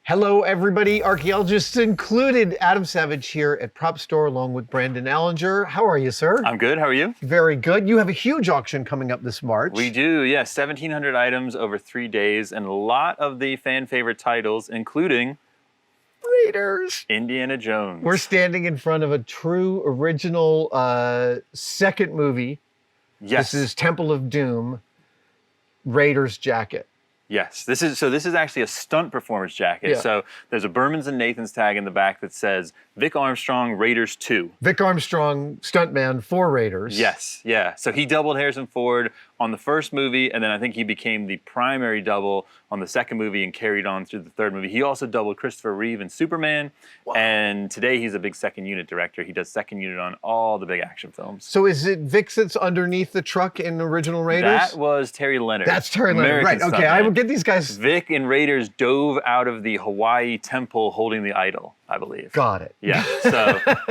Hello, everybody, archaeologists included. Adam Savage here at Prop Store along with Brandon Allinger. How are you, sir? I'm good. How are you? Very good. You have a huge auction coming up this March. We do, yeah. 1,700 items over 3 days and a lot of the fan favorite titles, including Raiders. Indiana Jones. We're standing in front of a true original second movie. Yes. This is Temple of Doom, Raiders jacket. Yes, this is actually a stunt performance jacket. Yeah. So there's a Bermans and Nathan's tag in the back that says Vic Armstrong, Raiders 2. Vic Armstrong, stuntman for Raiders. Yes, yeah. So he doubled Harrison Ford on the first movie, and then I think he became the primary double on the second movie and carried on through the third movie. He also doubled Christopher Reeve in Superman, and today he's a big second unit director. He does second unit on all the big action films. So is it Vic that's underneath the truck in original Raiders? That was Terry Leonard. That's Terry Leonard, right? American Okay, I will stuntman. get these guys. Vic in Raiders dove out of the Hawaii temple holding the idol, I believe. Got it. Yeah,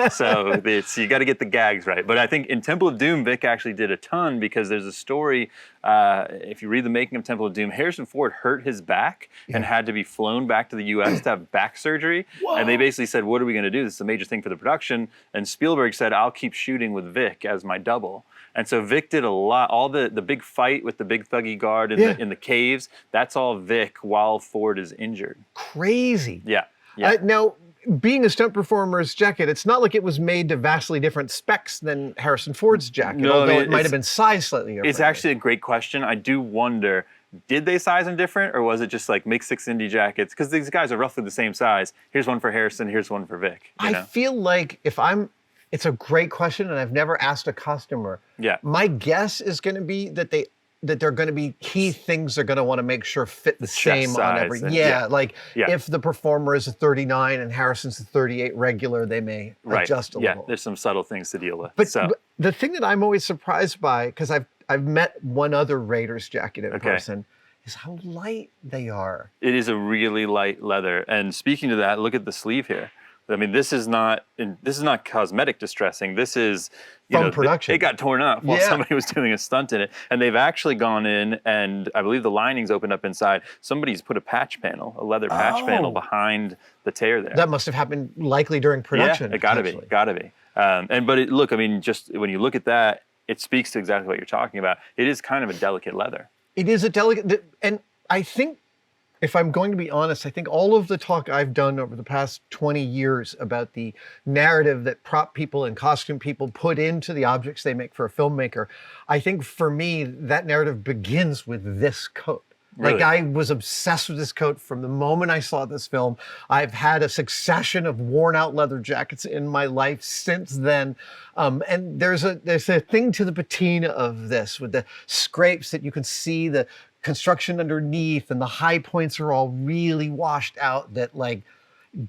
so you got to get the gags right. But I think in Temple of Doom, Vic actually did a ton because there's a story, if you read the making of Temple of Doom, Harrison Ford hurt his back and had to be flown back to the U.S. to have back surgery. Whoa. And they basically said, what are we going to do? This is a major thing for the production. And Spielberg said, I'll keep shooting with Vic as my double. And so Vic did a lot, all the big fight with the big thuggy guard in the caves, that's all Vic while Ford is injured. Crazy. Yeah. Yeah. Now, being a stunt performer's jacket, it's not like it was made to vastly different specs than Harrison Ford's jacket, No, I although mean, it might have been sized slightly different. It's actually a great question. I do wonder, did they size them different, or was it just like make 6 indie jackets? Because these guys are roughly the same size. Here's one for Harrison, here's one for Vic. You know? I feel like it's a great question, and I've never asked a customer. Yeah. My guess is going to be that there are going to be key things they're going to want to make sure fit the same on size every. and- If the performer is a 39 and Harrison's a 38 regular, they may adjust a little. There's some subtle things to deal with. But the thing that I'm always surprised by, because I've met one other Raiders jacket in person, is how light they are. It is a really light leather. And speaking to that, look at the sleeve here. I mean, this is not cosmetic distressing. This is From production. It got torn up while somebody was doing a stunt in it, and they've actually gone in and I believe the lining's opened up inside. Somebody's put a patch panel, a leather patch panel behind the tear there. That must have happened likely during production. Yeah, it gotta be. But look, I mean, just when you look at that, it speaks to exactly what you're talking about. It is kind of a delicate leather. It is a delicate, and I think, if I'm going to be honest, I think all of the talk I've done over the past 20 years about the narrative that prop people and costume people put into the objects they make for a filmmaker, I think for me, that narrative begins with this coat. Really? Like, I was obsessed with this coat from the moment I saw this film. I've had a succession of worn out leather jackets in my life since then. And there's a thing to the patina of this with the scrapes that you can see the construction underneath, and the high points are all really washed out, that like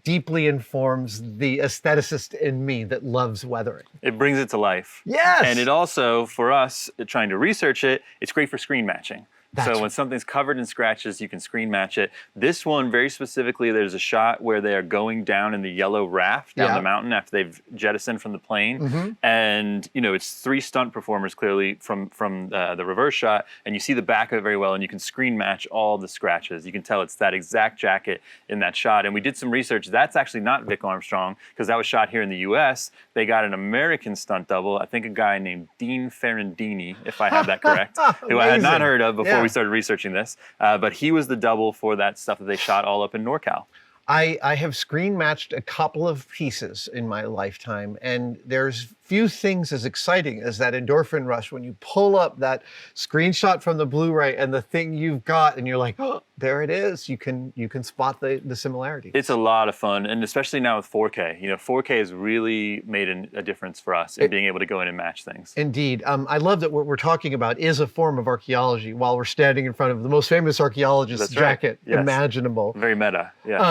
deeply informs the aestheticist in me that loves weathering. It brings it to life. Yes. And it also, for us trying to research it, it's great for screen matching. So when something's covered in scratches, you can screen match it. This one, very specifically, there's a shot where they are going down in the yellow raft down the mountain after they've jettisoned from the plane. And, it's 3 stunt performers clearly from the reverse shot, and you see the back of it very well, and you can screen match all the scratches. You can tell it's that exact jacket in that shot. And we did some research. That's actually not Vic Armstrong, because that was shot here in the U.S. They got an American stunt double, I think a guy named Dean Ferrandini, if I have that correct, who I had not heard of before we started researching this, but he was the double for that stuff that they shot all up in NorCal. I have screen matched a couple of pieces in my lifetime, and there's few things as exciting as that endorphin rush when you pull up that screenshot from the Blu-ray and the thing you've got, and you're like, oh, there it is. You can spot the similarity. It's a lot of fun, and especially now with 4K. 4K has really made a difference for us in being able to go in and match things. Indeed. I love that what we're talking about is a form of archaeology while we're standing in front of the most famous archaeologist's jacket imaginable. Very meta, yes.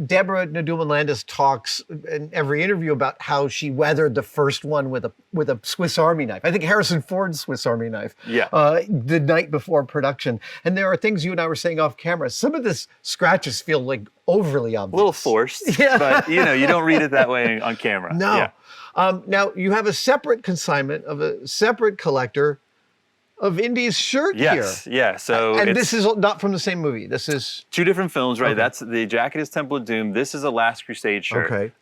Deborah Naduman-Landis talks in every interview about how she weathered the first one with a Swiss Army knife. I think Harrison Ford's Swiss Army knife. The night before production. And there are things you and I were saying off camera. Some of the scratches feel like overly obvious. A little forced, but you don't read it that way on camera. No. Now you have a separate consignment of a separate collector of Indy's shirt Yes, here. yeah. So And this is not from the same movie. This is 2 different films, right? Okay. That's the jacket is Temple of Doom. This is a Last Crusade shirt. Okay.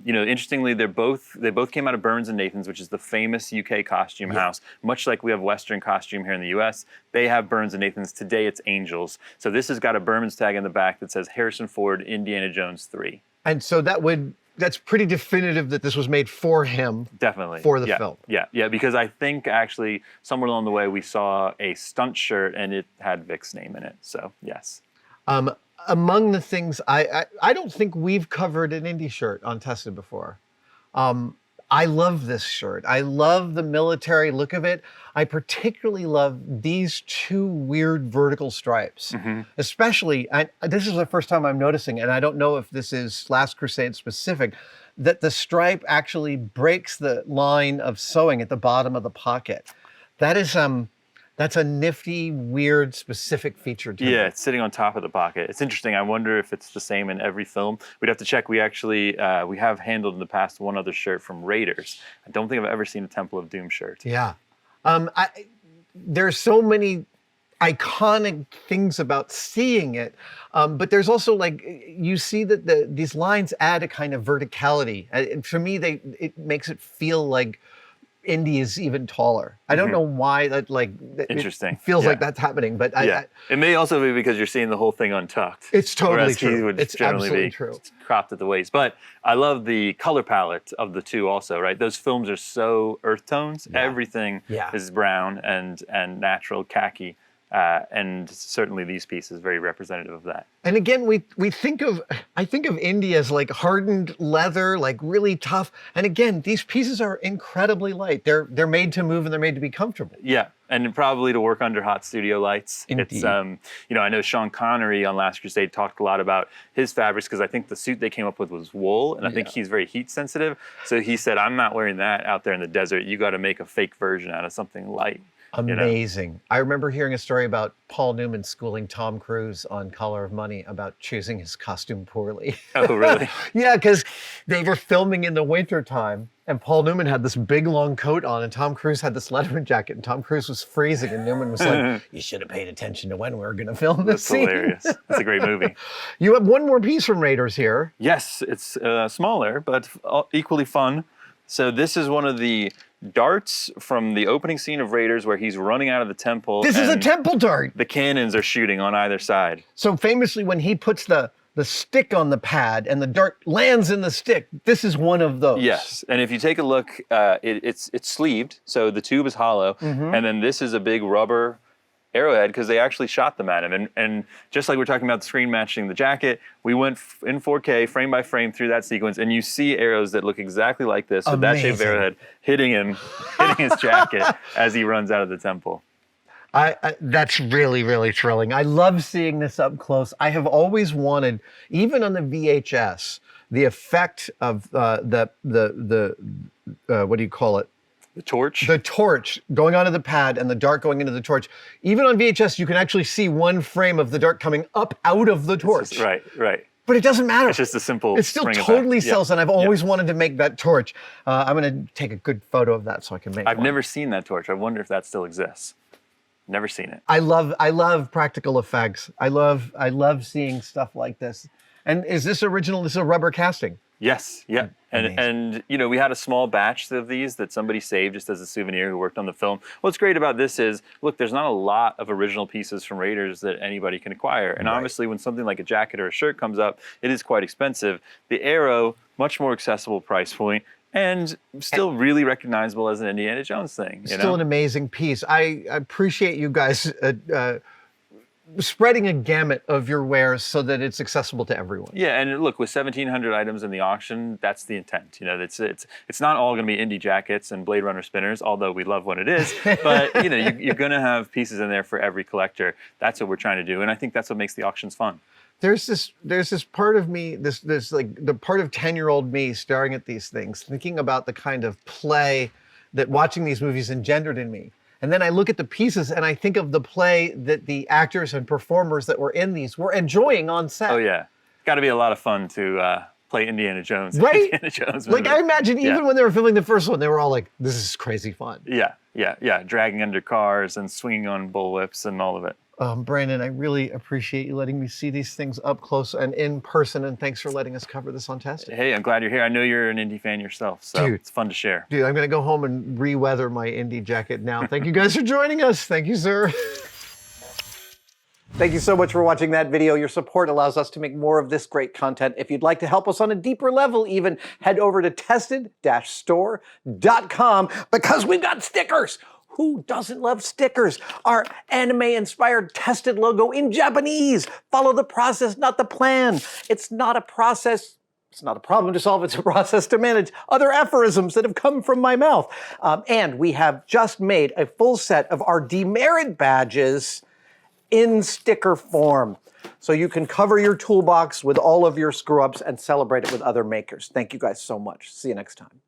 Interestingly, they both came out of Burns and Nathan's, which is the famous UK costume house. Much like we have Western costume here in the US, they have Burns and Nathan's. Today it's Angels. So this has got a Burns tag in the back that says Harrison Ford, Indiana Jones 3. And so that's pretty definitive that this was made for him. Definitely. For the film. Yeah, because I think actually somewhere along the way we saw a stunt shirt and it had Vic's name in it. So yes. Among the things, I don't think we've covered an Indy shirt on Tested before. I love this shirt. I love the military look of it. I particularly love these 2 weird vertical stripes. Especially, this is the first time I'm noticing, and I don't know if this is Last Crusade specific, that the stripe actually breaks the line of sewing at the bottom of the pocket. That is that's a nifty, weird, specific feature to it. Yeah, it's sitting on top of the pocket. It's interesting. I wonder if it's the same in every film. We'd have to check. We actually we have handled in the past one other shirt from Raiders. I don't think I've ever seen a Temple of Doom shirt. Yeah. There's so many iconic things about seeing it, but there's also like, you see that these lines add a kind of verticality. And for me, it makes it feel like Indy is even taller. I don't know why Interesting. It feels like that's happening, but it may also be because you're seeing the whole thing untucked. It's totally whereas true. He would It's generally absolutely be true. Cropped at the waist. But I love the color palette of the 2 also, right? Those films are so earth tones. Yeah. Everything is brown and natural khaki. And certainly these pieces very representative of that. And again, I think of Indy as like hardened leather, like really tough. And again, these pieces are incredibly light. They're made to move and they're made to be comfortable. Yeah, and probably to work under hot studio lights. Indeed. It's I know Sean Connery on Last Crusade talked a lot about his fabrics because I think the suit they came up with was wool, and I think he's very heat sensitive. So he said, "I'm not wearing that out there in the desert. You got to make a fake version out of something light." Amazing. I remember hearing a story about Paul Newman schooling Tom Cruise on Color of Money about choosing his costume poorly. Oh, really? Yeah, because they were filming in the wintertime, and Paul Newman had this big long coat on, and Tom Cruise had this Letterman jacket, and Tom Cruise was freezing, and Newman was like, "You should have paid attention to when we were going to film this scene." That's hilarious. That's a great movie. You have one more piece from Raiders here. Yes, it's smaller, but equally fun. So this is one of the darts from the opening scene of Raiders where he's running out of the temple. This is a temple dart. The cannons are shooting on either side. So famously, when he puts the stick on the pad and the dart lands in the stick, this is one of those. Yes, and if you take a look, it's sleeved, so the tube is hollow, and then this is a big rubber arrowhead because they actually shot them at him. And just like we're talking about the screen matching the jacket, we went in 4K frame by frame through that sequence, and you see arrows that look exactly like this with that shaped arrowhead hitting his jacket as he runs out of the temple. That's really, really thrilling. I love seeing this up close. I have always wanted, even on the VHS, the effect of the what do you call it? The torch? The torch going onto the pad and the dart going into the torch. Even on VHS, you can actually see one frame of the dart coming up out of the torch. Right. But it doesn't matter. It's just a simple. It still totally sells, and I've always wanted to make that torch. I'm going to take a good photo of that so I can make I've one. never seen that torch. I wonder if that still exists. Never seen it. I love practical effects. I love seeing stuff like this. And is this original? This is a rubber casting. Yes, yeah. And we had a small batch of these that somebody saved just as a souvenir who worked on the film. What's great about this is, look, there's not a lot of original pieces from Raiders that anybody can acquire. And obviously when something like a jacket or a shirt comes up, it is quite expensive. The Arrow, much more accessible price point, and still really recognizable as an Indiana Jones thing. Still an amazing piece. I appreciate you guys spreading a gamut of your wares so that it's accessible to everyone. Yeah, and look, with 1,700 items in the auction, that's the intent. It's not all going to be Indy jackets and Blade Runner spinners, although we love when it is. But you're going to have pieces in there for every collector. That's what we're trying to do, and I think that's what makes the auctions fun. There's this part of me, this like the part of 10-year-old me staring at these things, thinking about the kind of play that watching these movies engendered in me. And then I look at the pieces and I think of the play that the actors and performers that were in these were enjoying on set. Oh yeah, got to be a lot of fun to play Indiana Jones. Right? Indiana Jones Like, movie. I imagine even when they were filming the first one, they were all like, this is crazy fun. Yeah. Dragging under cars and swinging on bullwhips and all of it. Brandon, I really appreciate you letting me see these things up close and in person, and thanks for letting us cover this on Testing. Hey, I'm glad you're here. I know you're an Indy fan yourself, so Dude. it's fun to share. Dude, I'm going to go home and re-weather my Indy jacket now. Thank you guys for joining us. Thank you, sir. Thank you so much for watching that video. Your support allows us to make more of this great content. If you'd like to help us on a deeper level even, head over to tested-store.com because we've got stickers. Who doesn't love stickers? Our anime-inspired Tested logo in Japanese. Follow the process, not the plan. It's not a process. It's not a problem to solve, it's a process to manage. Other aphorisms that have come from my mouth. And we have just made a full set of our demerit badges in sticker form. So you can cover your toolbox with all of your screw-ups and celebrate it with other makers. Thank you guys so much. See you next time.